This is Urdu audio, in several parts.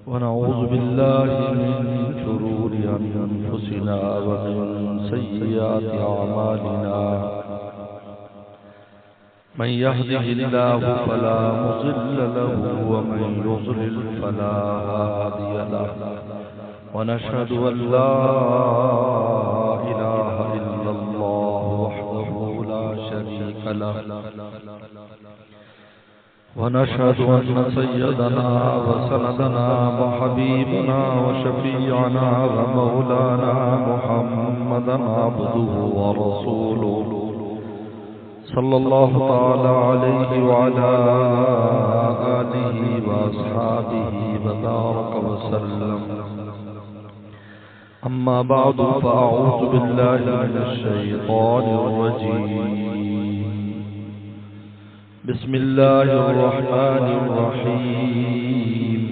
ونعوذ بالله من شرور أنفسنا ومن سيئات أعمالنا من يهده الله فلا مضل له ومن يضلل فلا هادي له ونشهد أن لا إله إلا الله وحده لا شريك له ونشهد أن سيدنا وسندنا وحبيبنا وشفيعنا ومولانا محمدا عبده ورسوله صلى الله تعالى عليه وعلى آله وأصحابه وبارك وسلم. أما بعد فأعوذ بالله من الشيطان الرجيم. بسم الله الرحمن الرحيم.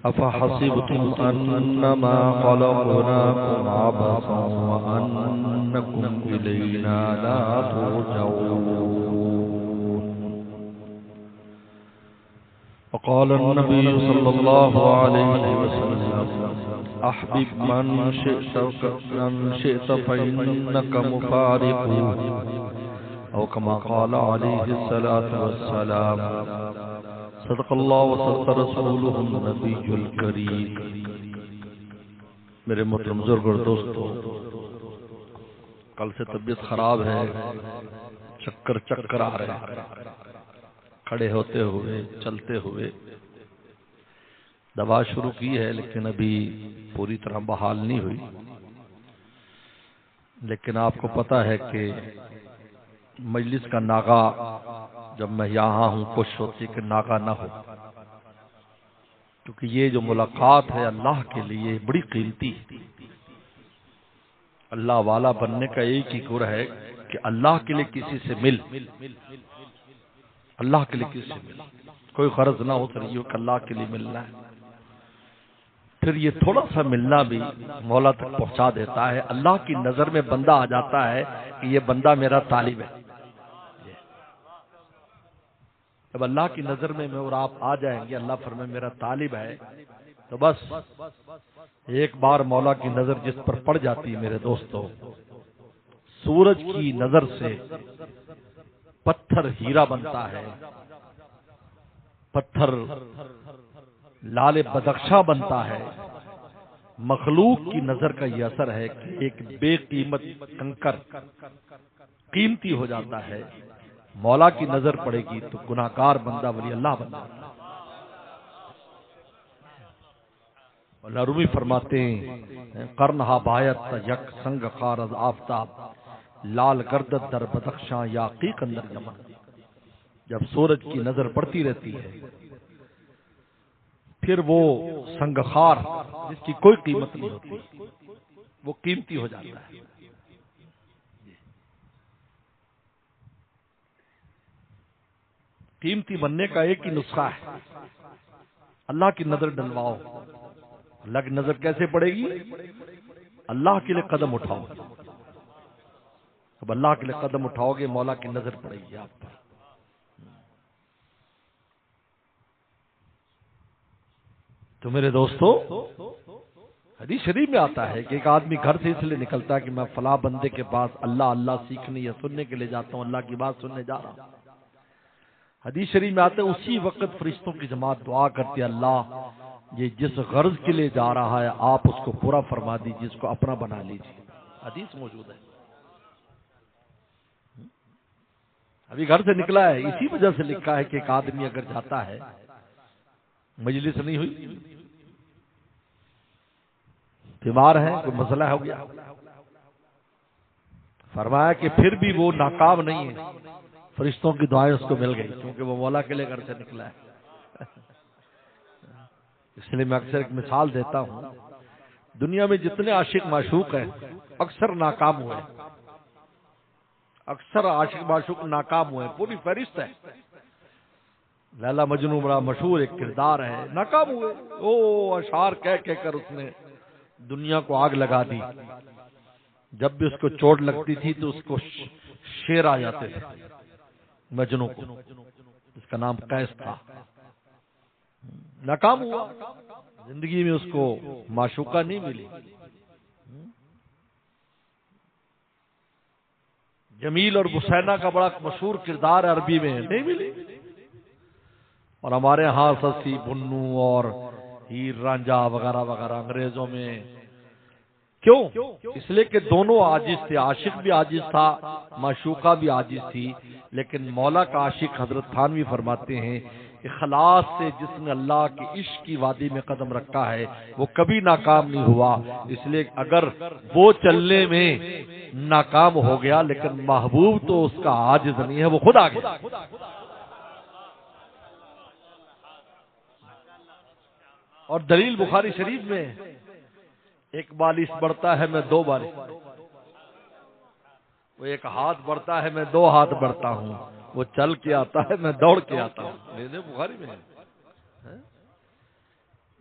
أفحسبتم أنما خلقناكم عبثا وأنكم إلينا لا ترجعون. وقال النبي صلى الله عليه وسلم أحبب من شئت فإنك مفارق، أو كما قال عليه الصلاة والسلام. صدق الله وصدق رسوله النبي الكريم. میرے محترم بزرگ اور دوستو، کل سے طبیعت خراب ہے، چکر آ رہے ہیں، کھڑے ہوتے ہوئے چلتے ہوئے. دوا شروع کی ہے لیکن ابھی پوری طرح بحال نہیں ہوئی. لیکن آپ کو پتا ہے کہ مجلس کا ناغہ جب میں یہاں ہوں کوشش ہوتی کہ ناغہ نہ ہو، کیونکہ یہ جو ملاقات ہے اللہ کے لیے بڑی قیمتی. اللہ والا بننے کا ایک ہی گر ہے کہ اللہ کے لیے کسی سے مل، اللہ کے لیے کسی سے مل. کوئی غرض نہ ہو رہی ہو کہ اللہ کے لیے ملنا ہے. پھر یہ تھوڑا سا ملنا بھی مولا تک پہنچا دیتا ہے. اللہ کی نظر میں بندہ آ جاتا ہے کہ یہ بندہ میرا طالب ہے. جب اللہ کی نظر میں اور آپ آ جائیں گے، اللہ فرمائے میرا طالب ہے، تو بس ایک بار مولا کی نظر جس پر پڑ جاتی ہے میرے دوستو، سورج کی نظر سے پتھر ہیرا بنتا ہے، پتھر لال بدخشاں بنتا ہے. مخلوق کی نظر کا یہ اثر ہے کہ ایک بے قیمت کنکر قیمتی ہو جاتا ہے. مولا کی نظر پڑے گی تو گناہگار بندہ ولی اللہ بندہ. اللہ رومی فرماتے ہیں قرنہا بایت یک سنگ خار از آفتاب، لال گردت در بدخشاں یاقیق اندر جمع. جب سورج کی نظر پڑتی رہتی ہے پھر وہ سنگ خار جس کی کوئی قیمت نہیں ہوتی وہ قیمتی ہو جاتا ہے. قیمتی بننے کا ایک ہی نسخہ ہے، اللہ کی نظر ڈلواؤ. اللہ کی نظر کیسے پڑے گی؟ اللہ کے لیے قدم اٹھاؤ. اب اللہ کے لیے قدم اٹھاؤ گے مولا کی نظر پڑے گی آپ پر. تو میرے دوستو، حدیث شریف میں آتا ہے کہ ایک آدمی گھر سے اس لیے نکلتا ہے کہ میں فلاں بندے کے پاس اللہ سیکھنے یا سننے کے لیے جاتا ہوں، اللہ کی بات سننے جا رہا ہوں. حدیث شریف میں آتا ہے اسی وقت فرشتوں کی جماعت دعا کرتی ہے اللہ یہ جس غرض کے لیے جا رہا ہے آپ اس کو پورا فرما دیجیے، اس کو اپنا بنا لیجیے. حدیث موجود ہے. ابھی گھر سے نکلا ہے، اسی وجہ سے لکھا ہے کہ ایک آدمی اگر جاتا ہے، مجلس نہیں ہوئی، بیمار ہے، کوئی مسئلہ ہو گیا، فرمایا کہ پھر بھی وہ ناکام نہیں ہے، فرشتوں کی دعائیں اس کو مل گئی کیونکہ وہ مولا کے لیے گھر سے نکلا ہے. اس لیے میں اکثر ایک مثال دیتا ہوں، دنیا میں جتنے عاشق معشوق ہیں اکثر ناکام ہوئے، اکثر عاشق معشوق ناکام ہوئے. پوری فہرست ہے. لیلا مجنوں بڑا مشہور ایک کردار ہے، ناکام ہوئے. او اشعار کہہ کر اس نے دنیا کو آگ لگا دی. جب بھی اس کو چوٹ لگتی تھی تو اس کو شیر آ جاتے تھے مجنوں کو. اس کا نام قیس تھا. ناکام ہوا، زندگی میں اس کو معشوقہ نہیں ملی، جمیل اور بسینہ کا بڑا مشہور کردار عربی میں نہیں ملی، اور ہمارے ہاں سسی بنو اور ہیر رانجھا وغیرہ وغیرہ انگریزوں میں کیوں؟ اس لیے کہ دونوں عاجز تھے، عاشق بھی عاجز تھا، معشوقہ بھی عاجز تھی، لیکن مولا کا عاشق حضرت تھانوی فرماتے ہیں کہ خلاص سے جس نے اللہ کے عشق کی وادی میں قدم رکھا ہے وہ کبھی ناکام نہیں ہوا، اس لیے اگر وہ چلنے میں ناکام ہو گیا لیکن محبوب تو اس کا عاجز نہیں ہے، وہ خود آ گیا۔ اور دلیل بخاری شریف میں ایک بالش بڑھتا ہے میں دو بالش، وہ ایک ہاتھ بڑھتا ہے میں دو ہاتھ بڑھتا ہوں، وہ چل کے آتا ہے میں دوڑ کے آتا ہوں، بخاری میں ہے۔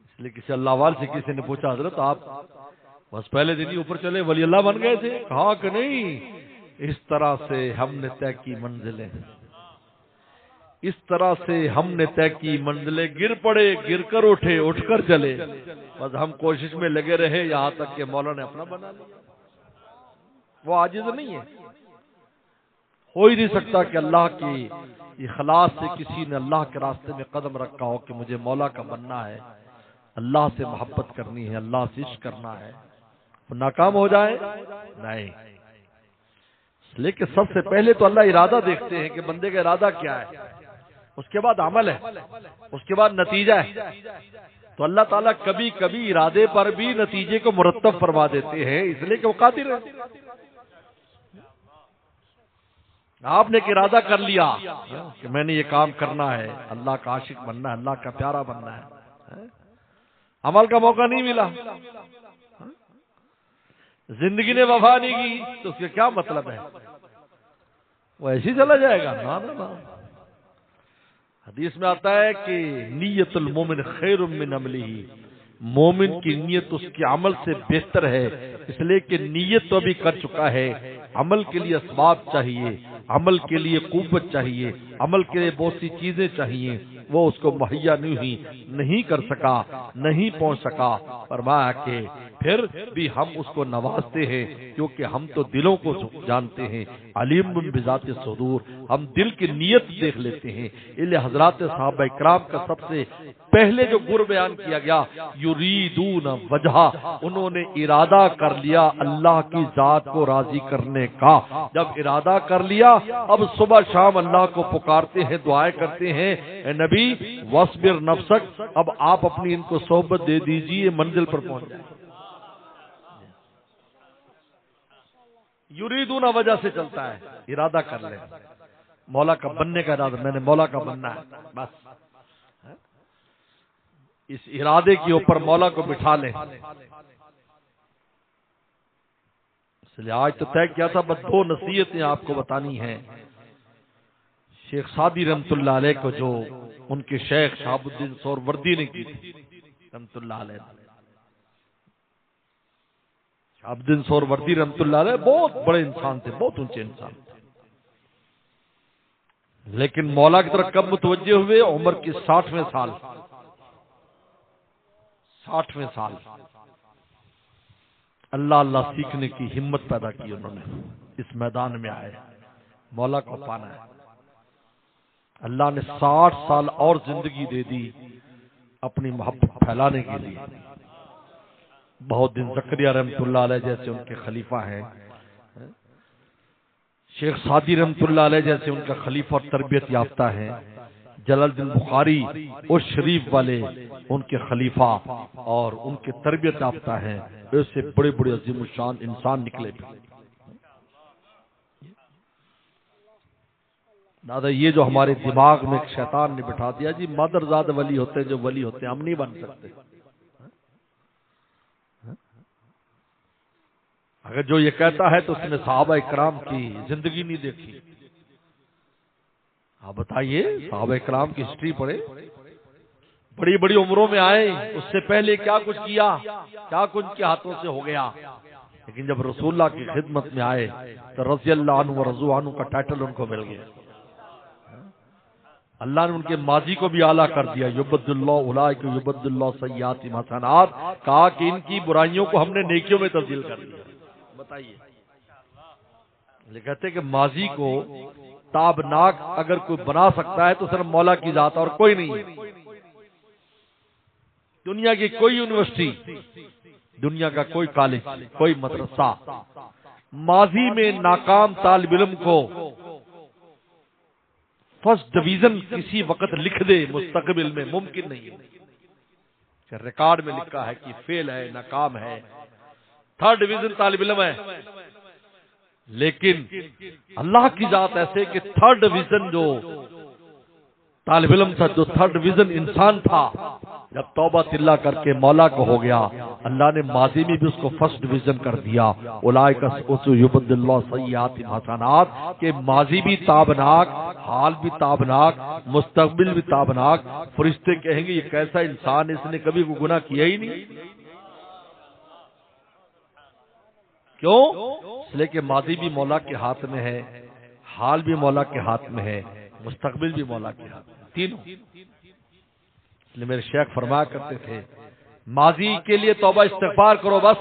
اس لیے کسی اللہ والے سے کسی نے پوچھا حضرت آپ بس پہلے دن ہی اوپر چلے ولی اللہ بن گئے تھے؟ کہا کہ نہیں، اس طرح سے ہم نے طے کی منزلیں، اس طرح سے ہم نے طے کی منزلیں، گر پڑے گر کر اٹھے اٹھ کر چلے، بس ہم کوشش میں لگے رہے یہاں تک کہ مولا نے اپنا بنا لیا۔ وہ عاجز نہیں ہے، ہو ہی نہیں سکتا کہ اللہ کی اخلاص سے کسی نے اللہ کے راستے میں قدم رکھا ہو کہ مجھے مولا کا بننا ہے، اللہ سے محبت کرنی ہے، اللہ سے عشق کرنا ہے، وہ ناکام ہو جائے نہیں۔ لیکن سب سے پہلے تو اللہ ارادہ دیکھتے ہیں کہ بندے کا ارادہ کیا ہے، اس کے بعد عمل ہے، اس کے بعد نتیجہ ہے۔ تو اللہ تعالیٰ کبھی کبھی ارادے پر بھی نتیجے کو مرتب فرما دیتے ہیں، اس لیے کہ وہ قادر ہے۔ آپ نے ایک ارادہ کر لیا کہ میں نے یہ کام کرنا ہے، اللہ کا عاشق بننا ہے، اللہ کا پیارا بننا ہے، عمل کا موقع نہیں ملا، زندگی نے وفا نہیں کی، تو اس کا کیا مطلب ہے؟ وہ ایسے ہی چلا جائے گا؟ نا۔ حدیث میں آتا ہے کہ نیت المومن خیر من عملہ، مومن کی نیت اس کے عمل سے بہتر ہے، اس لیے کہ نیت تو ابھی کر چکا ہے، عمل کے لیے اسباب چاہیے، عمل کے لیے قوت چاہیے، عمل کے لیے بہت سی چیزیں چاہیے، وہ اس کو مہیا نہیں کر سکا، نہیں پہنچ سکا۔ فرمایا کہ پھر بھی ہم اس کو نوازتے ہیں کیونکہ ہم تو دلوں کو جانتے ہیں، علیم بذات الصدور، ہم دل کی نیت دیکھ لیتے ہیں۔ اس لیے حضرات صحابہ کرام کا سب سے پہلے جو گر بیان کیا گیا یریدون وجہ، انہوں نے ارادہ کر لیا اللہ کی ذات کو راضی کرنے کا۔ جب ارادہ کر لیا اب صبح شام اللہ کو پکارتے ہیں، دعائیں کرتے ہیں، اے نبی وصبر نفسک، اب آپ اپنی ان کو صحبت دے دیجئے، منزل پر پہنچ جائیں۔ یریدون وجہ سے چلتا ہے، ارادہ کر لیں، مولا کا بننے کا ارادہ، میں نے مولا کا بننا ہے، بس اس ارادے کے اوپر مولا کو بٹھا لیں۔ اس لیے آج تو طے کیا تھا، بس دو نصیحتیں آپ کو بتانی ہیں۔ شیخ سعدی رحمت اللہ علیہ کو جو ان کے شیخ شہاب الدین سہروردی نے کی تھی رحمت اللہ علیہ، شہاب الدین سہروردی رحمت اللہ علیہ بہت بڑے انسان تھے، بہت اونچے انسان تھے، لیکن مولا کی طرف کب متوجہ ہوئے؟ عمر کی 60ویں سال، 60ویں سال اللہ اللہ سیکھنے کی ہمت پیدا کی انہوں نے، اس میدان میں آئے، مولا کو پانا ہے۔ اللہ نے 60 سال اور زندگی دے دی اپنی محبت پھیلانے کے لیے۔ بہت دن زکریا رحمت اللہ علیہ جیسے ان کے خلیفہ ہیں، شیخ سعدی رحمت اللہ علیہ جیسے ان کا خلیفہ اور تربیت یافتہ ہیں، جلال الدین بخاری اور شریف والے ان کے خلیفہ اور ان کے تربیت یافتہ ہیں، ایسے بڑے بڑے عظیم الشان انسان نکلے۔ دادا یہ جو ہمارے دماغ میں ایک شیطان نے بٹھا دیا جی مادرزاد ولی ہوتے ہیں، جو ولی ہوتے ہیں ہم نہیں بن سکتے، اگر جو یہ کہتا ہے تو اس نے صحابہ اکرام کی زندگی نہیں دیکھی۔ آپ بتائیے، صحابہ اکرام کی ہسٹری پڑھے، بڑی بڑی عمروں میں آئے، اس سے پہلے کیا کچھ کیا، کیا کچھ کے ہاتھوں سے ہو گیا، لیکن جب رسول اللہ کی خدمت میں آئے تو رضی اللہ عنہ و رضو عنہ کا ٹائٹل ان کو مل گیا۔ اللہ نے ان کے ماضی کو بھی اعلیٰ کر دیا، یبدل اللہ اولئک یبدل اللہ سیئاتہم حسنات، کہا کہ ان کی برائیوں کو ہم نے نیکیوں میں تبدیل کر دیا۔ بتائیے، یہ کہتے ہیں کہ ماضی کو تابناک اگر کوئی بنا سکتا ہے تو صرف مولا کی ذات اور کوئی نہیں ہے۔ دنیا کی کوئی یونیورسٹی، دنیا کا کوئی کالج، کوئی مدرسہ ماضی میں ناکام طالب علم کو فرسٹ ڈویژن کسی وقت لکھ دے مستقبل میں ممکن نہیں ہے۔ ریکارڈ میں لکھا ہے کہ فیل ہے، ناکام ہے، تھرڈ ڈویژن طالب علم ہے، لیکن اللہ کی ذات ایسے کہ تھرڈ ڈویژن جو طالب علم تھا، جو تھرڈ ڈویژن انسان تھا، جب توبہ اللہ کر کے مولا کو ہو گیا، اللہ نے ماضی میں بھی اس کو فرسٹ ڈویژن کر دیا۔ اولئک یبدل اللہ سیئاتہم حسنات، کہ ماضی بھی تابناک، حال بھی تابناک، مستقبل بھی تابناک۔ فرشتے کہیں گے یہ کیسا انسان، اس نے کبھی کوئی گناہ کیا ہی نہیں۔ کیوں؟ اس لیے کہ ماضی بھی مولا کے ہاتھ میں ہے، حال بھی مولا کے ہاتھ میں ہے، مستقبل بھی مولا کے ہاتھ میں، تینوں۔ اس لیے میرے شیخ فرمایا کرتے تھے ماضی کے لیے توبہ استغفار کرو، بس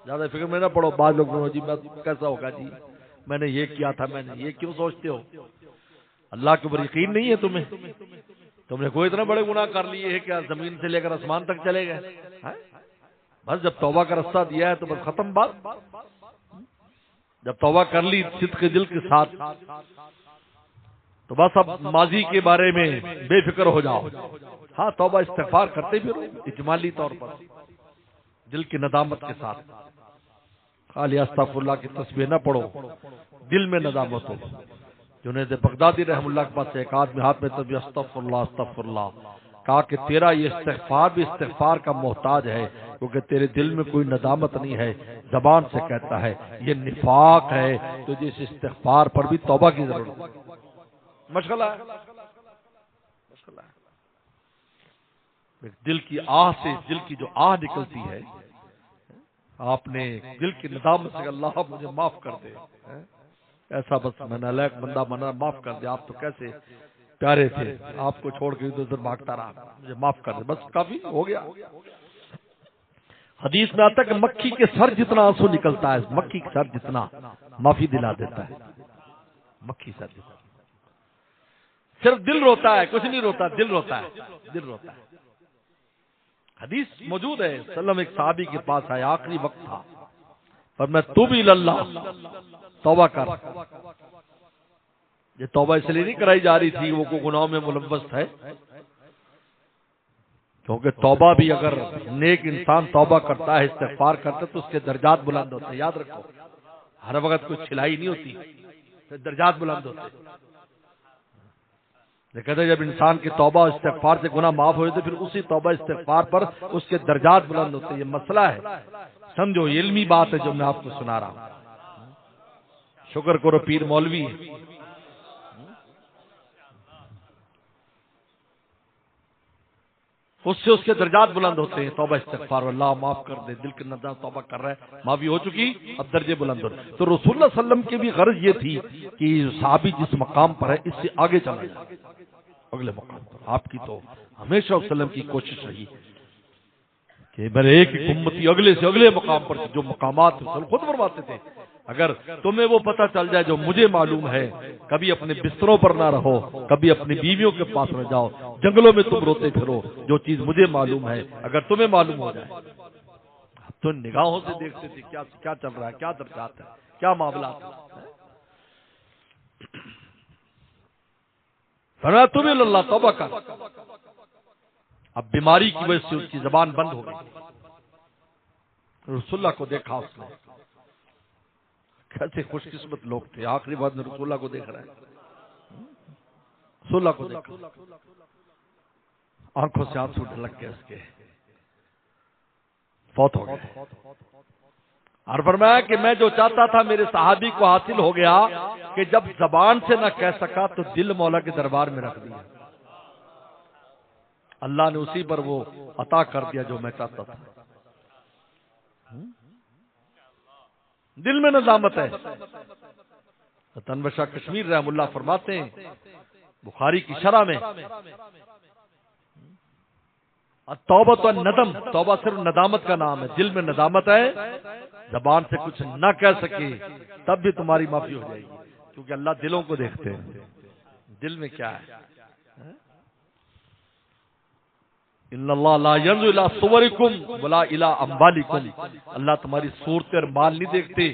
زیادہ فکر میں نہ پڑو۔ بعض لوگ جی میں کیسا ہوگا، جی میں نے یہ کیا تھا، میں نے یہ کیوں سوچتے ہو؟ اللہ کے اوپر یقین نہیں ہے تمہیں؟ تم نے کوئی اتنا بڑے گناہ کر لیے ہے کہ زمین سے لے کر آسمان تک چلے گئے؟ بس جب توبہ کا رستہ دیا ہے تو بس ختم بات۔ جب توبہ کر لی صدق دل کے ساتھ تو بس اب ماضی کے بارے میں بے فکر ہو جاؤ۔ ہاں توبہ استغفار کرتے بھی رہو اجمالی طور پر، دل کی ندامت کے ساتھ، خالی استغفر اللہ کی تسبیح نہ پڑھو، دل میں ندامت ہو۔ جنید بغدادی رحم اللہ کے پاس ایک آدمی ہاتھ میں تسبیح استغفر اللہ استغفر اللہ، کہا کہ تیرا یہ استغفار بھی استغفار کا محتاج ہے، کیونکہ تیرے دل میں کوئی ندامت نہیں ہے، زبان سے کہتا ہے، یہ نفاق ہے، تو جس استغفار پر بھی توبہ کی ضرورت ہے۔ مشغلہ ہے، مشغلہ ہے۔ دل کی آہ سے، دل کی جو آہ نکلتی ہے، آپ نے دل کی ندامت سے اللہ مجھے معاف کر دے، ایسا بس میں نالائق بندہ بنا، معاف کر دے، آپ تو کیسے پیارے تھے، آپ کو چھوڑ کے ادھر ادھر بھاگتا رہا، مجھے معاف کر دے، بس کافی ہو گیا۔ حدیث میں آتا ہے کہ مکھی کے سر جتنا آنسو نکلتا ہے، مکھی کے سر جتنا معافی دلا دیتا ہے، مکھی سر جتنا، صرف دل روتا ہے، کچھ نہیں روتا، دل روتا ہے، دل روتا ہے۔ حدیث موجود ہے، سلم ایک صحابی کے پاس آیا، آخری وقت تھا، پر میں توب اللہ، توبہ کر۔ یہ توبہ اس لیے نہیں کرائی جا رہی تھی وہ کو گناہوں میں ملوث ہے، کیونکہ توبہ بھی اگر نیک انسان توبہ کرتا ہے، استغفار کرتا ہے تو اس کے درجات بلند ہوتے ہیں۔ یاد رکھو، ہر وقت کچھ چھلائی نہیں ہوتی، درجات بلند ہوتے ہیں۔ کہتے جب انسان کی توبہ استغفار سے گناہ معاف ہوئے تو پھر اسی توبہ استغفار پر اس کے درجات بلند ہوتے ہیں۔ یہ مسئلہ ہے، سمجھو، یہ علمی بات ہے جو میں آپ کو سنا رہا ہوں۔ شکر کرو پیر مولوی ہے، اس سے اس کے درجات بلند ہوتے ہیں۔ توبہ استغفار، اللہ معاف کر دے، دل کے ندامت توبہ کر رہا ہے، معافی ہو چکی، اب درجے بلند ہوتے۔ تو رسول اللہ صلی اللہ علیہ وسلم کی بھی غرض یہ تھی کہ صحابی جس مقام پر ہے اس سے آگے چلا جائے، اگلے مقام پر۔ آپ کی تو ہمیشہ وسلم کی کوشش رہی کہ میرے ایک امتی اگلے سے اگلے مقام پر، جو مقامات خود فرماتے تھے اگر تمہیں وہ پتہ چل جائے جو مجھے معلوم ہے، کبھی اپنے بستروں پر نہ رہو، کبھی اپنی بیویوں کے پاس نہ جاؤ، جنگلوں میں تم روتے پھرو، جو چیز مجھے معلوم ہے اگر تمہیں معلوم ہو جائے۔ تو نگاہوں سے دیکھتے تھے کیا چل رہا ہے، کیا درجات ہے، کیا معاملات ہیں۔ فرمایا تم اللہ توبہ کر۔ اب بیماری کی وجہ سے اس کی زبان بند ہو گئی۔ رسول اللہ کو دیکھا اس نے، کیسے خوش قسمت لوگ تھے، آخری بار میں رسول اللہ کو دیکھ رہا ہے، رسول اللہ کو دیکھا، آنکھوں سے آنسو ڈھلک کے اس کے فوت ہو گئے۔ اور فرمایا کہ میں جو چاہتا تھا میرے صحابی کو حاصل ہو گیا، کہ جب زبان سے نہ کہہ سکا تو دل مولا کے دربار میں رکھ دیا، اللہ نے اسی پر وہ عطا کر دیا جو میں چاہتا تھا۔ دل میں ندامت ہے۔ تنور شاہ کشمیر رحم اللہ فرماتے ہیں بخاری کی شرح میں توبہ الندم، توبہ صرف ندامت کا نام ہے، دل میں ندامت ہے، زبان سے کچھ نہ کہہ سکے تب بھی تمہاری معافی ہو جائے گی، کیونکہ اللہ دلوں کو دیکھتے ہیں، دل میں کیا ہے۔ ان اللہ لا ينظر الى صورکم ولا الى اموالکم، اللہ تمہاری صورت اور مال نہیں دیکھتے،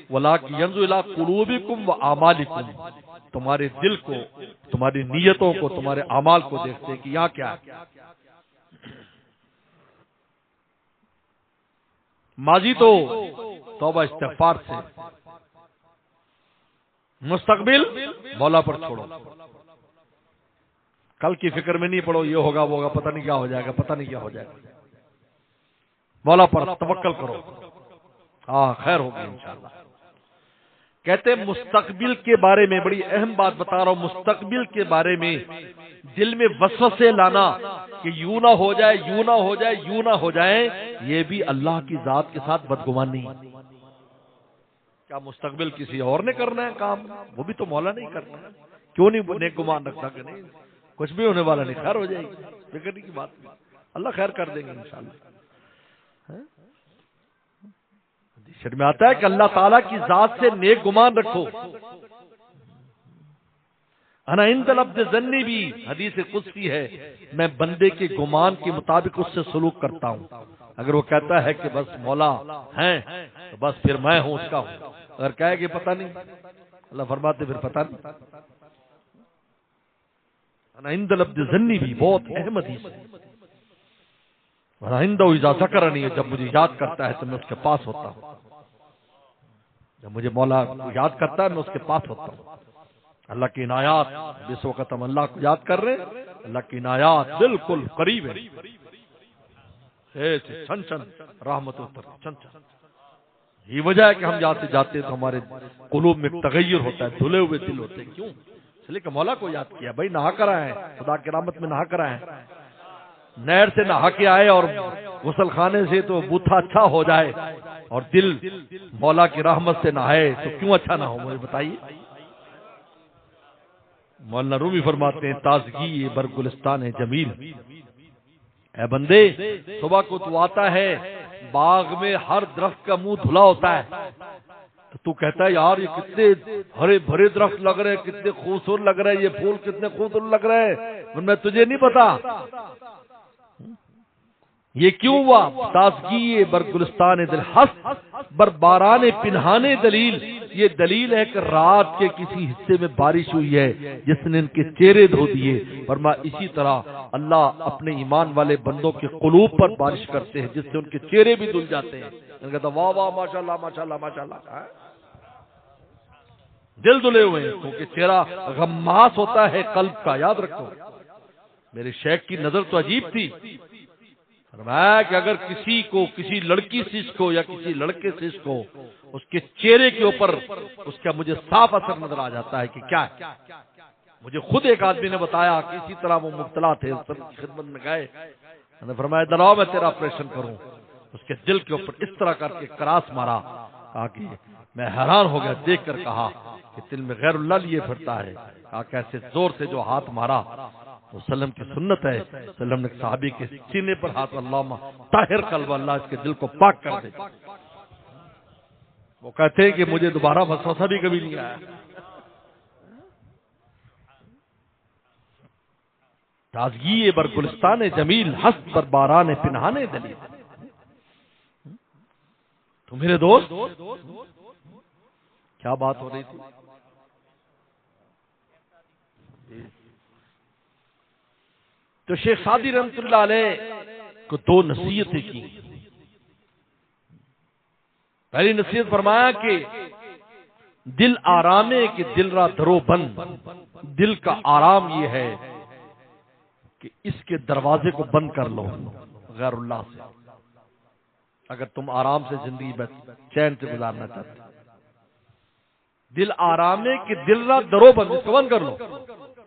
ولکن ينظر الى قلوبکم واعمالکم، تمہارے دل کو، تمہاری نیتوں کو، تمہارے اعمال کو دیکھتے ہیں کہ یہاں کیا ہے۔ ماضی تو توبہ استغفار سے، مستقبل مولا پر چھوڑو، کل کی فکر میں نہیں پڑو، یہ ہوگا وہ ہوگا، پتہ نہیں کیا ہو جائے گا، پتہ نہیں کیا ہو جائے گا، مولا پر توکل کرو، ہاں خیر ہوگی انشاءاللہ۔ کہتے ہیں مستقبل کے بارے میں بڑی اہم بات بتا رہا ہوں، مستقبل کے بارے میں دل میں وسوسے لانا کہ یوں نہ ہو جائے، یوں نہ ہو جائے، یوں نہ ہو جائے، یہ بھی اللہ کی ذات کے ساتھ بدگمانی ہے۔ کیا مستقبل کسی اور نے کرنا ہے کام؟ وہ بھی تو مولا نہیں کرنا ہے، کیوں نہیں نیک گمان رکھتا کہ نہیں کچھ بھی ہونے والا نہیں، خیر ہو جائے گی، فکر کی بات نہیں، اللہ خیر کر دیں گے انشاءاللہ۔ حدیث میں آتا ہے کہ اللہ تعالیٰ کی ذات سے نیک گمان رکھو، انا عند العبد ظنی بھی، حدیث قدسی ہے، میں بندے کے گمان کے مطابق اس سے سلوک کرتا ہوں، اگر وہ کہتا ہے کہ بس مولا ہیں تو بس پھر میں ہوں اس کا ہوں، اگر کہے کہ پتہ نہیں، اللہ فرماتے پھر پتہ نہیں۔ انا عند العبد ظنی بھی بہت اہم حدیث ہے، عنده اذا ذکرنی، جب مجھے یاد کرتا ہے تو میں اس کے پاس ہوتا ہوں، جب مجھے مولا یاد کرتا ہے میں اس کے پاس ہوتا ہوں۔ اللہ کی عنایات، جس وقت ہم اللہ کو یاد کر رہے ہیں اللہ کی عنایات بالکل قریب ہے، چھن چھن رحمت چھن چھن۔ یہ وجہ ہے کہ ہم جاتے جاتے تو ہمارے قلوب میں تغیر ہوتا ہے، دھلے ہوئے دل ہوتے ہیں، کیوں؟ اس لیے کہ مولا کو یاد کیا، بھائی نہا کر آئے ہیں، خدا کی رحمت میں نہا کر آئے ہیں، نہر سے نہا کے آئے اور غسل خانے سے تو بوتھا اچھا ہو جائے اور دل مولا کی رحمت سے نہائے تو کیوں اچھا نہ ہو؟ مجھے بتائیے۔ مولانا رومی فرماتے ہیں تازگی یہ بر گلستان ہے جمیل، اے بندے صبح کو تو آتا ہے، باغ میں ہر درخت کا منہ دھلا ہوتا ہے، تو کہتا ہے یار یہ کتنے ہرے بھرے درخت لگ رہے ہیں، کتنے خوبصورت لگ رہے ہیں، یہ پھول کتنے خوبصورت لگ رہے ہیں، میں تجھے نہیں پتا یہ کیوں ہوا؟ تازگی بر گلستان دل ہست بر باران پنہانے دلیل، یہ دلیل ہے کہ رات کے کسی حصے میں بارش ہوئی ہے جس نے ان کے چہرے دھو دیے، فرمایا اسی طرح اللہ اپنے ایمان والے بندوں کے قلوب پر بارش کرتے ہیں جس سے ان کے چہرے بھی دھل جاتے ہیں، ان کہتا واہ واہ ماشاءاللہ ماشاءاللہ ماشاءاللہ، دل دھلے ہوئے ہیں، کیونکہ چہرہ غماس ہوتا ہے قلب کا، یاد رکھو۔ میرے شیخ کی نظر تو عجیب تھی، فرمایا کہ اگر کسی کو، کسی لڑکی سے اس کو یا کسی لڑکے سے اس کو، اس کے چہرے کے اوپر اس کا مجھے صاف اثر نظر آ جاتا ہے کہ کیا ہے۔ مجھے خود ایک آدمی نے بتایا کہ اسی طرح وہ مبتلا تھے، اس کی خدمت میں گئے، میں نے فرمایا دلاؤ میں تیرا آپریشن کروں، اس کے دل کے اوپر اس طرح کر کے کراس مارا، کہا کہ میں حیران ہو گیا دیکھ کر، کہا کہ دل میں غیر اللہ لیے پھرتا ہے، کہا کیسے زور سے جو ہاتھ مارا، وسلم کی سنت ہے، وسلم نے صحابی کے سینے پر ہاتھ، اللہم طاہر قلب، اللہ اس کے دل کو پاک کر دے۔ وہ کہتے ہیں کہ مجھے دوبارہ وسوسہ بھی کبھی نہیں آیا۔ تازگی بر گلستان جمیل ہست بر باران پنہانے دلیل۔ تو میرے دوست کیا بات ہو رہی تھی؟ تو شیخ سعدی رحمۃ اللہ علیہ کو دو نصیحتیں کی۔ پہلی نصیحت فرمایا کہ دل آرامے کہ دل را درو بند، دل کا آرام یہ ہے کہ اس کے دروازے کو بند کر لو غیر اللہ سے، اگر تم آرام سے زندگی چین سے گزارنا چاہتے۔ دل آرامے کہ دل را درو بند، اس کو بند کر لو،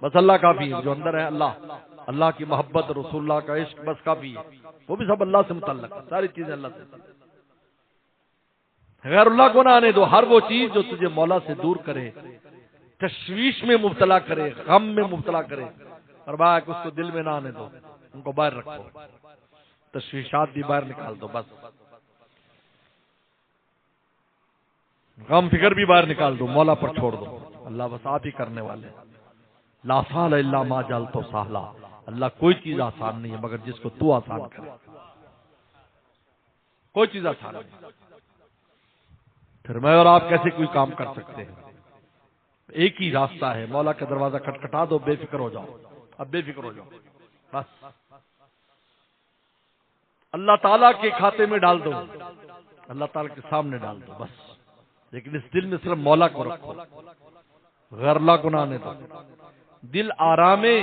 بس اللہ کافی ہے، جو اندر ہے اللہ، اللہ کی محبت، رسول اللہ کا عشق بس کافی ہے، وہ بھی سب اللہ سے متعلق ہے، ساری چیزیں اللہ سے متعلق۔ غیر اللہ کو نہ آنے دو، ہر وہ چیز جو تجھے مولا سے دور کرے، تشویش میں مبتلا کرے، غم میں مبتلا کرے، فرمایا کہ اس کو دل میں نہ آنے دو، ان کو باہر رکھو، تشویشات بھی باہر نکال دو، بس غم فکر بھی باہر نکال دو، مولا پر چھوڑ دو، اللہ بس آپ ہی کرنے والے، لا سہل الا ما جعلتہ سہلا، اللہ کوئی چیز آسان نہیں ہے مگر جس کو تو آسان کرے، کوئی چیز آسان نہیں۔ پھر میں اور آپ کیسے کوئی کام کر سکتے ہیں؟ ایک ہی راستہ ہے، مولا کا دروازہ کھٹکھٹا دو، بے فکر ہو جاؤ، اب بے فکر ہو جاؤ، بس اللہ تعالیٰ کے کھاتے میں ڈال دو، اللہ تعالیٰ کے سامنے ڈال دو، بس لیکن اس دل میں صرف مولا کو رکھو، غیر اللہ کو نہ آنے دو۔ دل آرامے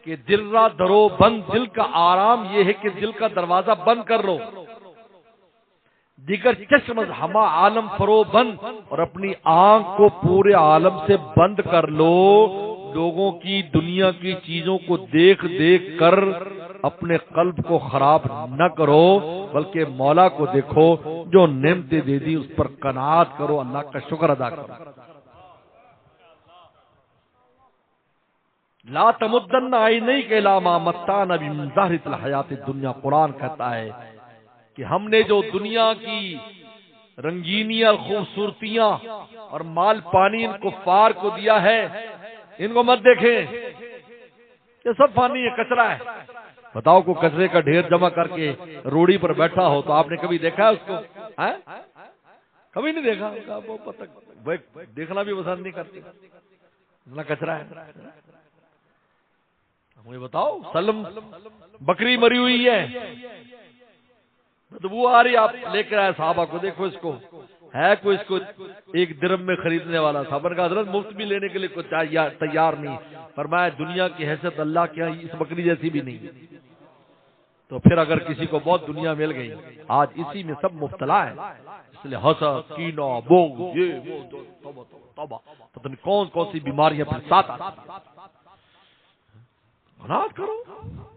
کہ دل را درو بند، دل کا آرام یہ ہے کہ دل کا دروازہ بند کر لو، دیگر چشم ہما عالم فرو بند، اور اپنی آنکھ کو پورے عالم سے بند کر لو، لوگوں کی دنیا کی چیزوں کو دیکھ دیکھ کر اپنے قلب کو خراب نہ کرو، بلکہ مولا کو دیکھو جو نعمتیں دے دی، اس پر قناعت کرو، اللہ کا شکر ادا کرو۔ لا تمدن عینیک الی ما متعنا من زہرۃ الحیات الدنیا، قرآن کہتا ہے کہ ہم نے جو دنیا کی رنگینیاں، خوبصورتیاں اور مال پانی ان کفار کو دیا ہے، ان کو مت دیکھیں، یہ سب فانی ہے، کچرا ہے۔ بتاؤ کو کچرے کا ڈھیر جمع کر کے روڑی پر بیٹھا ہو تو آپ نے کبھی دیکھا ہے اس کو؟ کبھی نہیں دیکھا، دیکھنا بھی پسند نہیں کرتے، اتنا کچرا ہے۔ مجھے بتاؤ، سلم بکری مری ہوئی ہے، بدبو آ رہی، آپ لے کر آئے صحابہ کو، دیکھو اس کو، ہے کوئی اس کو ایک درم میں خریدنے والا؟ صحابہ کا حضرت مفت بھی لینے کے لیے کوئی تیار نہیں، فرمایا دنیا کی حیثیت اللہ کے یہاں اس بکری جیسی بھی نہیں، تو پھر اگر کسی کو بہت دنیا مل گئی، آج اسی میں سب مبتلا ہے، اس لیے حسد، کینہ، بغض، یہ وہ، توبہ توبہ، پتہ نہیں کون کون سی بیماریاں پھر ساتھ آتی۔ قناعت کرو،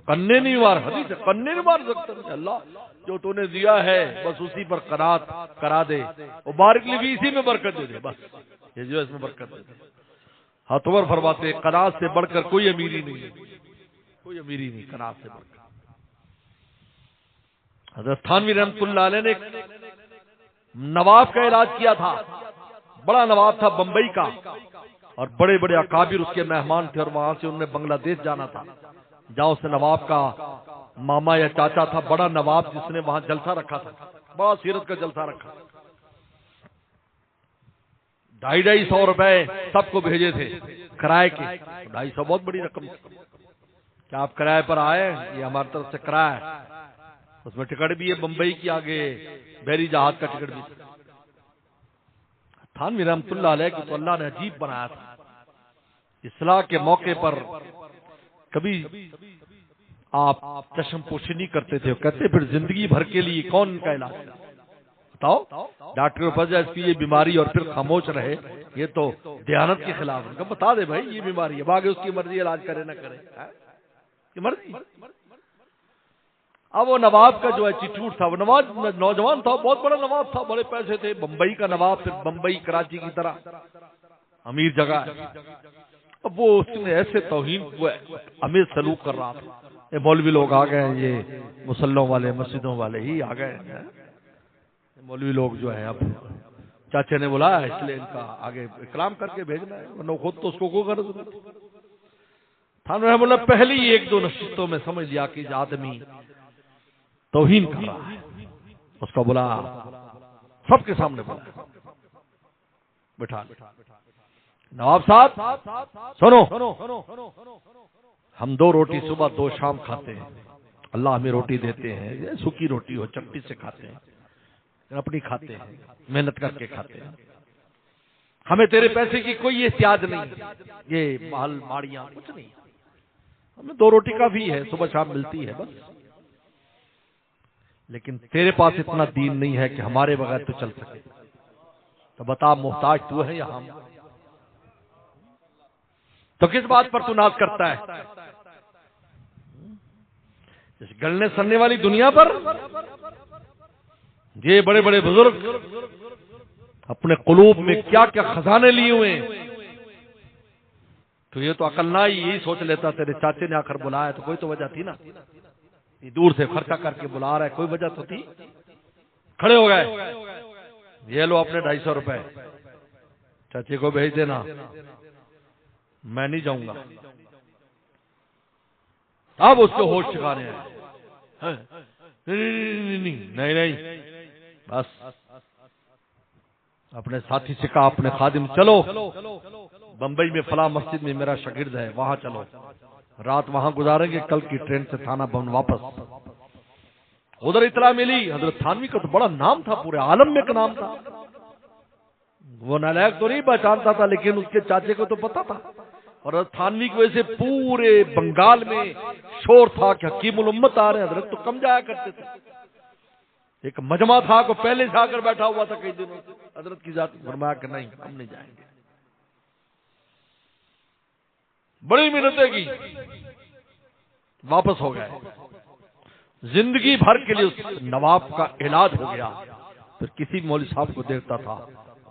کنے نہیں مار، حدیث ہے کنے نہیں مار سکتے، اللہ جو تو نے دیا ہے بس اسی پر قناعت کرا دے، وہ بارک لی بھی اسی میں برکت دے دے، بس یہ جو اس میں برکت دے دے۔ ہاتھ عمر فرماتے قناعت سے بڑھ کر کوئی امیری نہیں، کوئی امیری نہیں قناعت سے بڑھ کر۔ حضرت تھانوی رحمۃ اللہ علیہ نے نواب کا علاج کیا تھا، بڑا نواب تھا بمبئی کا، اور بڑے بڑے اکابر اس کے مہمان تھے، اور وہاں سے انہوں نے بنگلہ دیش جانا تھا، جہاں اس نے نواب کا ماما یا چاچا تھا، بڑا نواب، جس نے وہاں جلسہ رکھا تھا، بڑا سیرت کا جلسہ رکھا، 250 روپے سب کو بھیجے تھے کرائے کے، 250 بہت بڑی رقم تھی، کیا آپ کرائے پر آئے؟ یہ ہماری طرف سے کرایہ ہے، اس میں ٹکٹ بھی ہے بمبئی کی، آگے بحری جہاز کا ٹکٹ بھی۔ تھانوی رحمۃ اللہ علیہ کو تو اللہ نے عجیب بنایا تھا، اصلاح کے موقع پر کبھی آپ چشم پوشی نہیں کرتے تھے، کہتے پھر زندگی بھر کے لیے کون ان کا علاج کرے؟ بتاؤ، ڈاکٹر پاس اس کی یہ بیماری اور پھر خاموش رہے، یہ تو دیانت کے خلاف ہے، بتا دے بھائی یہ بیماری ہے، آگے اس کی مرضی، علاج کرے نہ کرے، یہ مرضی۔ اب وہ نواب کا جو ایٹیٹیوڈ تھا، وہ نوجوان تھا، بہت بڑا نواب تھا، بڑے پیسے تھے، بمبئی کا نواب، پھر بمبئی کراچی کی طرح امیر جگہ ہے، اب وہ اس نے ایسے توہین ہمیں سلوک کر رہا تھا، یہ مولوی لوگ آ گئے، یہ مسلوں والے مسجدوں والے ہی آ گئے، مولوی لوگ جو ہیں، اب چاچے نے بلایا اس لیے ان کا آگے اکرام کر کے بھیجنا ہے، ورنہ خود تو اس کو کوئی غرض نہیں۔ تھانوی رحمۃ اللہ پہلی ایک دو نشستوں میں سمجھ لیا کہ یہ آدمی توہین کر رہا ہے، اس کو بلا، سب کے سامنے بلا، بٹھا، نواب صاحب سنو، ہم 2 روٹی صبح 2 شام کھاتے ہیں، اللہ ہمیں روٹی دیتے ہیں، سوکھی روٹی ہو چپٹی سے کھاتے ہیں، اپنی کھاتے ہیں، محنت کر کے کھاتے ہیں، ہمیں تیرے پیسے کی کوئی احتیاج نہیں، یہ محل ماڑیاں کچھ نہیں، ہمیں 2 روٹی کافی ہے، صبح شام ملتی ہے بس، لیکن تیرے پاس اتنا دین نہیں ہے کہ ہمارے بغیر تو چل سکے، تو بتا محتاج تو ہے یا ہم؟ تو کس بات پر تو ناز کرتا ہے؟ اس گلنے سننے والی دنیا پر یہ بڑے بڑے بزرگ اپنے قلوب میں کیا کیا خزانے لیے ہوئے ہیں، تو یہ تو عقل نہ ہی یہی سوچ لیتا تیرے چاچے نے آخر بلایا تو کوئی تو وجہ تھی نا، دور سے خرچہ کر کے بلا رہا ہے، کوئی وجہ تو تھی. کھڑے ہو گئے، یہ لو اپنے 250 روپے چاچے کو بھیج دینا، میں نہیں جاؤں گا. اب اس کو ہوش ٹھکانے ہیں، نہیں بس اپنے ساتھی سے کہا، اپنے خادم چلو بمبئی میں فلاں مسجد میں میرا شاگرد ہے، وہاں چلو، رات وہاں گزاریں گے، کل کی ٹرین سے تھانہ بھون واپس. ادھر اطلاع ملی، حضرت تھانوی کا تو بڑا نام تھا، پورے عالم میں ایک نام تھا. وہ نالائق تو نہیں پہچانتا تھا، لیکن اس کے چاچے کو تو پتا تھا. اور حضرت تھانوی کی وجہ سے پورے بنگال میں شور تھا کہ حکیم الامت آ رہے ہیں. حضرت تو کم جایا کرتے تھے، ایک مجمع تھا کو پہلے سے آ کر بیٹھا ہوا تھا کئی دنوں سے. حضرت کی ذات فرمایا کہ نہیں، ہم نہیں جائیں گے. بڑی محنتیں کی، واپس ہو گئے. زندگی بھر کے لیے اس نواب کا علاج ہو گیا. پھر کسی مولوی صاحب کو دیکھتا تھا،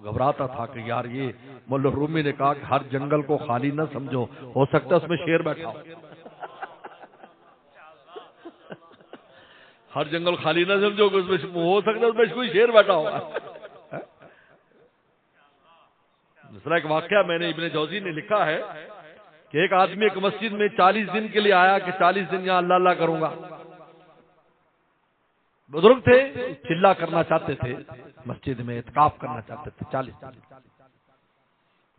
گھبراتا تھا کہ یار یہ مولا رومی نے کہا کہ ہر جنگل کو خالی نہ سمجھو، ہو سکتا ہے اس میں شیر بیٹھا ہو. ہر جنگل خالی نہ سمجھو کہ اس میں ہو سکتا ہے اس میں کوئی شیر بیٹھا ہو. دوسرا ایک واقعہ میں نے ابن جوزی نے لکھا ہے کہ ایک آدمی ایک مسجد میں 40 دن کے لیے آیا کہ 40 دن یہاں اللہ اللہ کروں گا. بزرگ تھے، چلا کرنا چاہتے تھے، مسجد میں اعتکاف کرنا چاہتے تھے 40 دن.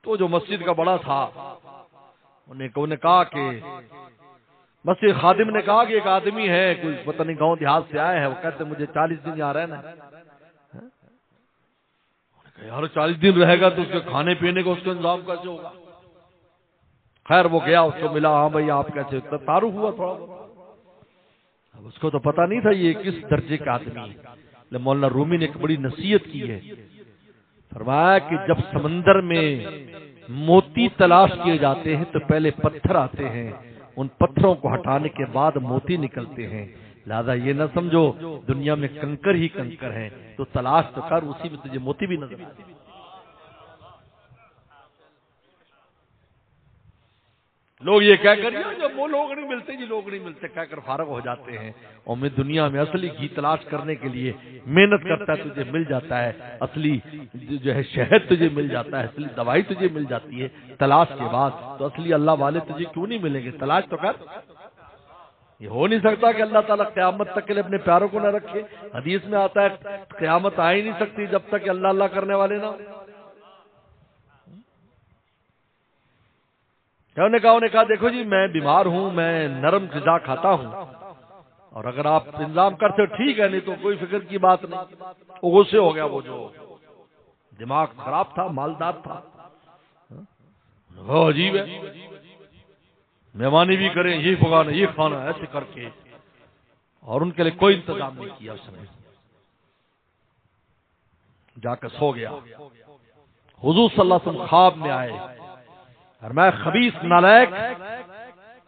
تو جو مسجد کا بڑا تھا انہوں نے کہا کہ مسجد خادم نے کہا کہ ایک آدمی ہے، کوئی پتہ نہیں گاؤں دیہات سے آیا ہے، وہ کہتے مجھے 40 دن یہاں رہنا ہے. یار 40 دن رہے گا تو اس کے کھانے پینے کا اس کا انتظام کیسے ہوگا؟ خیر وہ گیا، اس کو ملا، ہاں بھائی آپ کیسے، تعارف ہوا تھوڑا. اب اس کو تو پتا نہیں تھا یہ کس درجے کا آدمی ہے. مولانا رومی نے ایک بڑی نصیحت کی ہے، فرمایا کہ جب سمندر میں موتی تلاش کیے جاتے ہیں تو پہلے پتھر آتے ہیں، ان پتھروں کو ہٹانے کے بعد موتی نکلتے ہیں. لہذا یہ نہ سمجھو دنیا میں کنکر ہی کنکر ہیں، تو تلاش تو کر، اسی میں تجھے موتی بھی نظر آتے. لوگ یہ کہہ کر جب وہ لوگ نہیں ملتے، جی لوگ نہیں ملتے کہہ کر فارغ ہو جاتے ہیں. اور میں دنیا میں اصلی گھی تلاش کرنے کے لیے محنت کرتا ہے، تجھے مل جاتا ہے. اصلی جو ہے شہد تجھے مل جاتا ہے، اصلی دوائی تجھے مل جاتی ہے تلاش کے بعد. تو اصلی اللہ والے تجھے کیوں نہیں ملیں گے؟ تلاش تو کر. یہ ہو نہیں سکتا کہ اللہ تعالیٰ قیامت تک کے لیے اپنے پیاروں کو نہ رکھے. حدیث میں آتا ہے قیامت آ ہی نہیں سکتی جب تک کہ اللہ اللہ کرنے والے نہ. انہوں نے کہا دیکھو جی میں بیمار ہوں، میں نرم غذا کھاتا ہوں، اور اگر آپ انتظام کرتے ہو ٹھیک ہے، نہیں تو کوئی فکر کی بات نہیں. وہ غصے ہو گیا، وہ جو دماغ خراب تھا، مالدار تھا. وہ عجیب ہے، مہمانی بھی کریں، یہ پکانا یہ کھانا ایسے کر کے، اور ان کے لیے کوئی انتظام نہیں کیا. اس نے جا کر سو گیا. حضور صلی اللہ علیہ وسلم خواب میں آئے اور میں خبیث نالائق،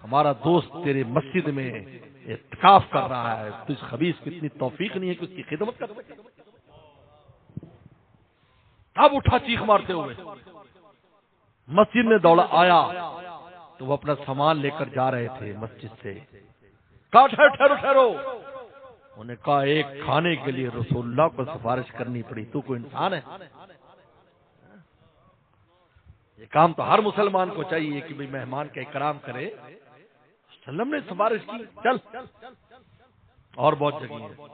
ہمارا دوست تیرے مسجد میں اعتکاف کر رہا ہے، تو اس خبیث کی اتنی توفیق نہیں ہے کہ اس کی خدمت کر سکے. اب اٹھا چیخ مارتے ہوئے مسجد میں دوڑا آیا تو وہ اپنا سامان لے کر جا رہے تھے مسجد سے. کہا ٹھہرو ٹھہرو. انہوں نے کہا ایک کھانے کے لیے رسول اللہ کو سفارش کرنی پڑی، تو کوئی انسان ہے؟ یہ کام تو ہر مسلمان کو چاہیے کہ بھئی مہمان کا اکرام کرے. وسلم نے سفارش کی، چل. اور بہت جگہ ہے،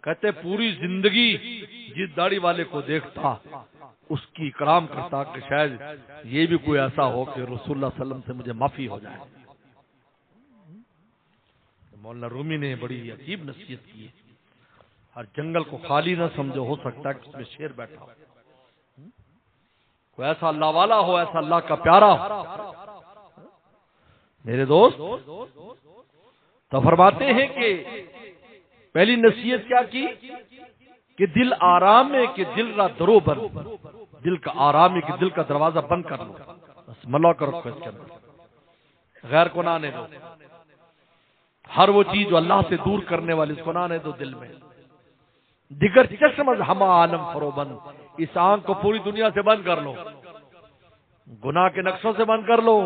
کہتے پوری زندگی جس داڑھی والے کو دیکھتا اس کی اکرام کرتا کہ شاید یہ بھی کوئی ایسا ہو کہ رسول اللہ صلی اللہ علیہ وسلم سے مجھے معافی ہو جائے. مولانا رومی نے بڑی عجیب نصیحت کی ہے، ہر جنگل کو خالی نہ سمجھو، ہو سکتا ہے کہ اس میں شیر بیٹھا ہو. کوئی ایسا اللہ والا ہو، ایسا اللہ کا پیارا ہو. میرے دوست تو فرماتے ہیں کہ پہلی نصیحت کیا کی کہ دل آرام ہے کہ دل را درو بند، دل کا آرام ہے کہ دل کا دروازہ بند کر لو، بس ملا کر رکھو اس کے اندر، غیر کو نہ آنے دو. ہر وہ چیز جو اللہ سے دور کرنے والی اس کو نہ آنے دو دل میں. دیگر چشم از ہما عالم فرو بند، اس آنکھ کو پوری دنیا سے بند کر لو، گناہ کے نقشوں سے بند کر لو،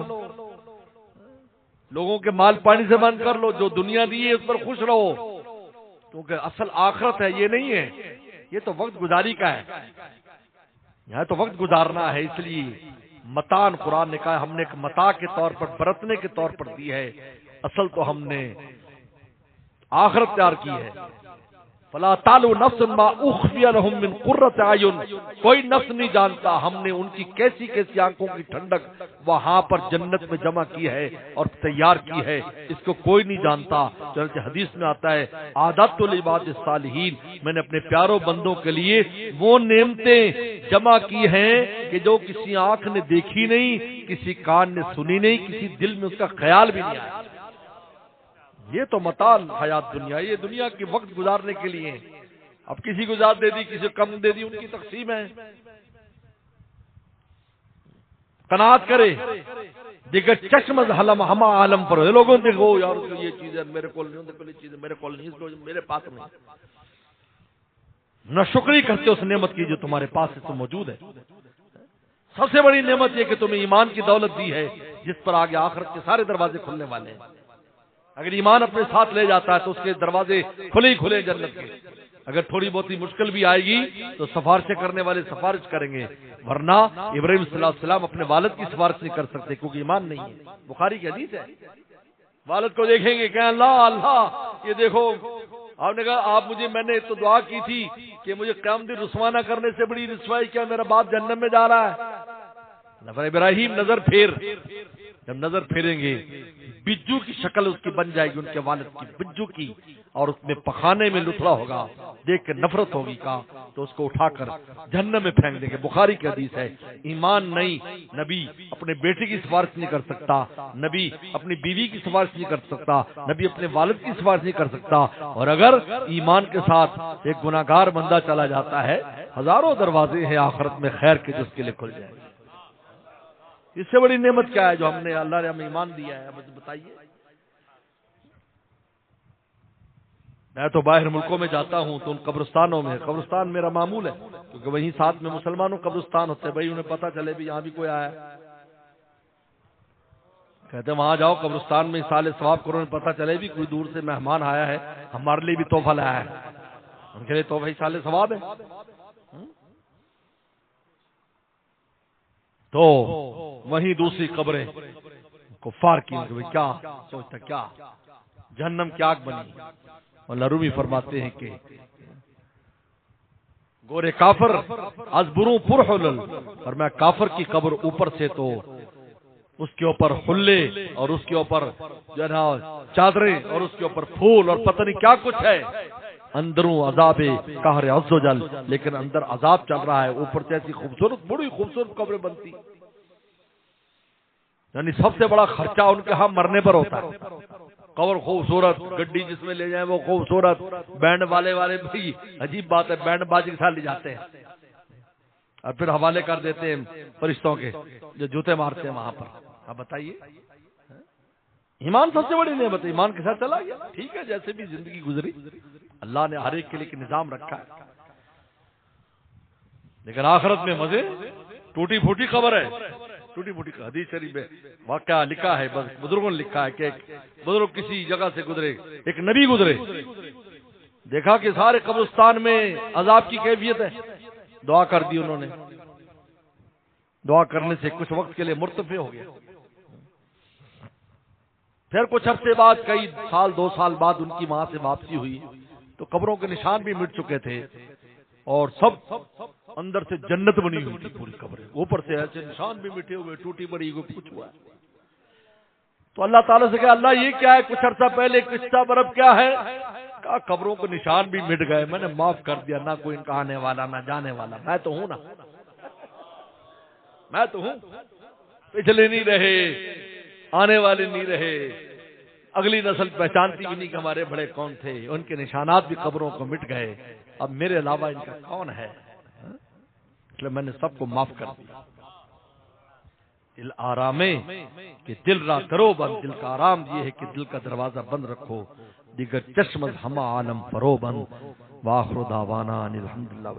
لوگوں کے مال پانی سے بند کر لو، جو دنیا دی ہے اس پر خوش رہو، کیونکہ اصل آخرت ہے یہ نہیں ہے، یہ تو وقت گزاری کا ہے، یہاں تو وقت گزارنا ہے۔ اس لیے متان قرآن نے کہا ہم نے ایک متاع کے طور پر، برتنے کے طور پر دی ہے، اصل تو ہم نے آخرت تیار کی ہے۔ فلا تعلو نفس ما اخفی لهم من قرۃ اعین، کوئی نفس نہیں جانتا ہم نے ان کی کیسی کیسی آنکھوں کی ٹھنڈک وہاں پر جنت میں جمع کی ہے اور تیار کی ہے، اس کو کوئی نہیں جانتا۔ چنانچہ حدیث میں آتا ہے اعددت لعباد الصالحین، میں نے اپنے پیاروں بندوں کے لیے وہ نعمتیں جمع کی ہیں کہ جو کسی آنکھ نے دیکھی نہیں، کسی کان نے سنی نہیں، کسی دل میں اس کا خیال بھی نہیں آیا۔ یہ تو متاع حیات دنیا، یہ دنیا کی وقت گزارنے کے لیے، اب کسی کو زیادہ دے دی کسی کو کم دے دی، ان کی تقسیم ہے۔ قناعت کرے دیگر چشم از حلم ہما عالم پر، لوگوں دیکھو یار یہ چیز ہے میرے کو نہیں، یہ چیز میرے کو نہیں، اس کو میرے پاس نہیں، نہ شکری کرتے اس نعمت کی جو تمہارے پاس ہے تو موجود ہے۔ سب سے بڑی نعمت یہ کہ تمہیں ایمان کی دولت دی ہے جس پر آگے آخرت کے سارے دروازے کھلنے والے ہیں۔ اگر ایمان اپنے ساتھ لے جاتا ہے تو اس کے دروازے کھلے ہی کھلے جنت کے۔ اگر تھوڑی بہت ہی مشکل بھی آئے گی تو سفارشیں کرنے والے سفارش کریں گے، ورنہ ابراہیم صلی اللہ علیہ وسلم اپنے والد کی سفارش نہیں کر سکتے کیونکہ ایمان نہیں ہے۔ بخاری کی حدیث ہے، والد کو دیکھیں گے کہ اللہ اللہ یہ دیکھو، آپ نے کہا آپ مجھے، میں نے تو دعا کی تھی کہ مجھے قیامت رسوا نہ کرنے سے بڑی رسوائی کیا، میرا باپ جہنم میں جا رہا ہے۔ ابراہیم نظر پھیر، جب نظر پھیریں گے بجو کی شکل اس کی بن جائے گی، ان کے والد کی بجو کی، اور اس میں پخانے میں لتڑا ہوگا، دیکھ کے نفرت ہوگی کا، تو اس کو اٹھا کر جہنم میں پھینک دیں گے۔ بخاری کی حدیث ہے۔ ایمان نہیں، نبی اپنے بیٹے کی سفارش نہیں کر سکتا، نبی اپنی بیوی کی سفارش نہیں کر سکتا، نبی اپنے والد کی سفارش نہیں کر سکتا، اور اگر ایمان کے ساتھ ایک گناہگار بندہ چلا جاتا ہے، ہزاروں دروازے ہیں آخرت میں خیر کے جس کے لیے کھل جائے۔ اس سے بڑی نعمت کیا ہے جو ہم نے، اللہ نے ہمیں ایمان دیا ہے؟ مجھے بتائیے۔ میں تو باہر ملکوں میں جاتا ہوں تو ان قبرستانوں میں، قبرستان میرا معمول ہے کیونکہ وہیں ساتھ میں مسلمانوں قبرستان ہوتے ہیں، بھائی انہیں پتہ چلے بھی یہاں بھی کوئی آیا ہے، کہتے ہیں وہاں جاؤ قبرستان میں سال ثواب کرو، انہیں پتہ چلے بھی کوئی دور سے مہمان آیا ہے، ہمارے لیے بھی تحفہ لایا ہے، ان کے لیے تحفہ سال ثواب ہے۔ تو وہیں دوسری قبریں کفار کی، کیا سوچتا کیا جہنم کی آگ بنی۔ اللہ رومی فرماتے ہیں کہ گورے کافر از بروں پر حلل، اور میں کافر کی قبر اوپر سے تو اس کے اوپر حلے اور اس کے اوپر جو ہے نا چادریں اور اس کے اوپر پھول اور پتہ نہیں کیا کچھ ہے، اندروں عذاب قہر عز و جل، لیکن اندر عذاب چل رہا ہے، اوپر سے ایسی خوبصورت بڑی خوبصورت قبریں بنتی، یعنی سب سے بڑا خرچہ ان کے ہاں مرنے پر ہوتا ہے۔ قبر خوبصورت، گڈی جس میں لے جائیں وہ خوبصورت، بینڈ والے بھی عجیب بات ہے، بینڈ باجی کے ساتھ لے جاتے ہیں اور پھر حوالے کر دیتے ہیں فرشتوں کے جو جوتے مارتے ہیں وہاں پر۔ اب بتائیے، ایمان سب سے بڑی نعمت ہے، ایمان کے ساتھ چلا گیا ٹھیک ہے، جیسے بھی زندگی گزری اللہ نے ہر ایک کے لیے ایک نظام رکھا ہے، لیکن آخرت میں مزے، ٹوٹی پھوٹی خبر ہے، ٹوٹی پھوٹی حدیث شریف میں واقعہ لکھا ہے، بس بزرگوں نے لکھا ہے کہ ایک بزرگ کسی جگہ سے گزرے، ایک نبی گزرے، دیکھا کہ سارے قبرستان میں عذاب کی کیفیت ہے، دعا کر دی انہوں نے، دعا کرنے سے کچھ وقت کے لیے مرتفع ہو گیا، پھر کچھ ہفتے بعد، کئی سال 2 سال بعد ان کی وہاں سے واپسی ہوئی تو قبروں کے نشان بھی مٹ چکے تھے اور سب اندر سے جنت بنی ہوئی تھی پوری قبریں، اوپر سے ایسے نشان بھی مٹے ہوئے، ٹوٹی پڑی ہوئی کچھ ہوا ہے۔ تو اللہ تعالیٰ سے کہا اللہ یہ کیا ہے، کچھ عرصہ پہلے قصہ برب کیا ہے، کہا قبروں کے نشان بھی مٹ گئے، میں نے معاف کر دیا، نہ کوئی ان کا آنے والا نہ جانے والا، میں تو ہوں نا، میں تو ہوں، پچھلے نہیں رہے، آنے والے نہیں رہے، اگلی نسل پہچانتی بھی نہیں کہ ہمارے بڑے کون تھے، ان کے نشانات بھی قبروں کو مٹ گئے، اب میرے علاوہ ان کا کون ہے، اس لیے میں نے سب کو معاف کر دیا۔ دل آرامے کہ دل را درو بند، دل کا آرام یہ ہے کہ دل کا دروازہ بند رکھو، دیگر چشم ہما عالم فرو بند، واخر دعوانا الحمدللہ۔